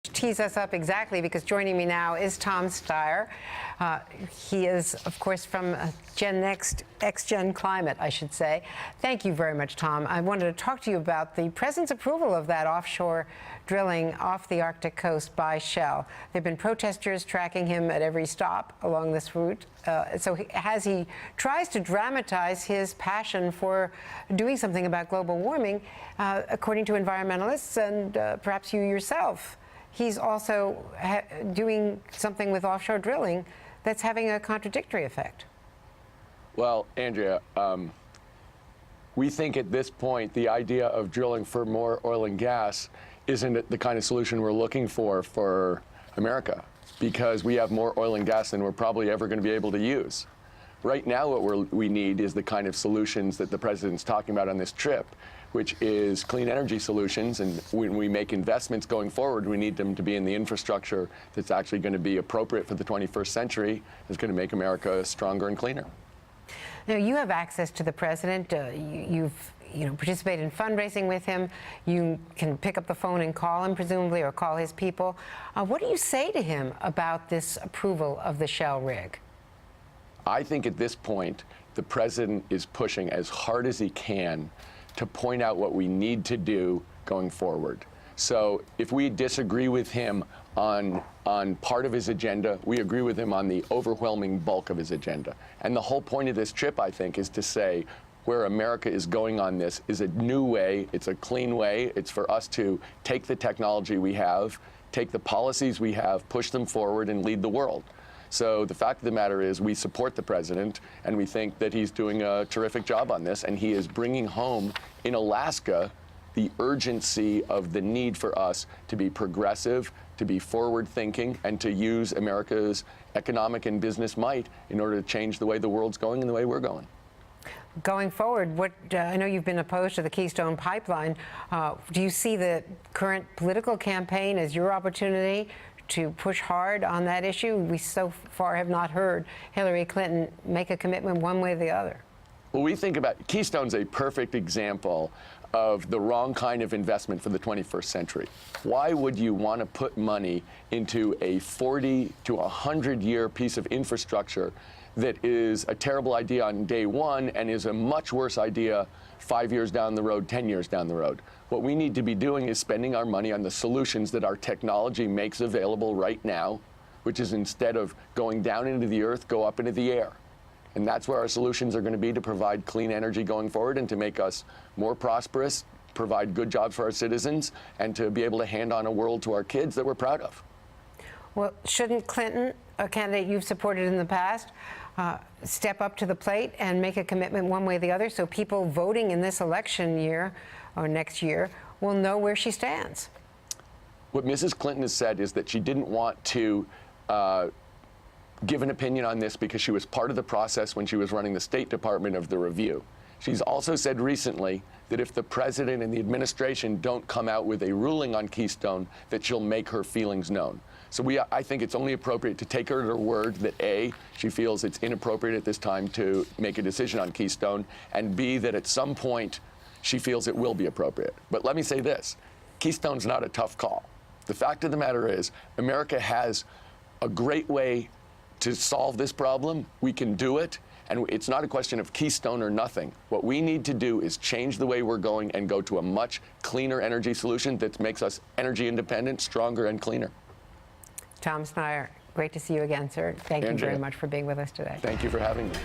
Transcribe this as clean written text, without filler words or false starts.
Tease us up exactly, because joining me now is Tom Steyer. He is, of course, from Gen Next, X-Gen Climate, I should say. Thank you very much, Tom. I wanted to talk to you about the president's approval of that offshore drilling off the Arctic coast by Shell. There have been protesters tracking him at every stop along this route. So as he tries to dramatize his passion for doing something about global warming, according to environmentalists and perhaps you yourself, he's also doing something with offshore drilling that's having a contradictory effect. Well, Andrea, we think at this point the idea of drilling for more oil and gas isn't the kind of solution we're looking for America, because we have more oil and gas than we're probably ever going to be able to use. Right now, what we need is the kind of solutions that the president's talking about on this trip, which is clean energy solutions. And when we make investments going forward, we need them to be in the infrastructure that's actually going to be appropriate for the 21st century, is going to make America stronger and cleaner. Now, you have access to the president. You've participated in fundraising with him. You can pick up the phone and call him, presumably, or call his people. What do you say to him about this approval of the Shell rig? I think at this point, the president is pushing as hard as he can to point out what we need to do going forward. So if we disagree with him on part of his agenda, we agree with him on the overwhelming bulk of his agenda. And the whole point of this trip, I think, is to say where America is going on this is a new way. It's a clean way. It's for us to take the technology we have, take the policies we have, push them forward, and lead the world. So the fact of the matter is we support the president, and we think that he's doing a terrific job on this, and he is bringing home in Alaska the urgency of the need for us to be progressive, to be forward-thinking, and to use America's economic and business might in order to change the way the world's going and the way we're going. Going forward, I know you've been opposed to the Keystone Pipeline. Do you see the current political campaign as your opportunity to push hard on that issue? We so far have not heard Hillary Clinton make a commitment one way or the other. Well, we think about Keystone's a perfect example of the wrong kind of investment for the 21st century. Why would you want to put money into a 40 to 100-year piece of infrastructure that is a terrible idea on day one and is a much worse idea 5 years down the road, 10 years down the road? What we need to be doing is spending our money on the solutions that our technology makes available right now, which is, instead of going down into the earth, go up into the air. And that's where our solutions are going to be, to provide clean energy going forward and to make us more prosperous, provide good jobs for our citizens, and to be able to hand on a world to our kids that we're proud of. Well, shouldn't Clinton, a candidate you've supported in the past, step up to the plate and make a commitment one way or the other, so people voting in this election year or next year will know where she stands? What Mrs. Clinton has said is that she didn't want to give an opinion on this because she was part of the process when she was running the State Department of the review. She's also said recently that if the president and the administration don't come out with a ruling on Keystone, that she'll make her feelings known. So I think it's only appropriate to take her at her word that A, she feels it's inappropriate at this time to make a decision on Keystone, and B, that at some point she feels it will be appropriate. But let me say this, Keystone's not a tough call. The fact of the matter is, America has a great way to solve this problem. We can do it, and it's not a question of Keystone or nothing. What we need to do is change the way we're going and go to a much cleaner energy solution that makes us energy independent, stronger, and cleaner. Tom Steyer, great to see you again, sir. Thank you very much for being with us today. Thank you for having me.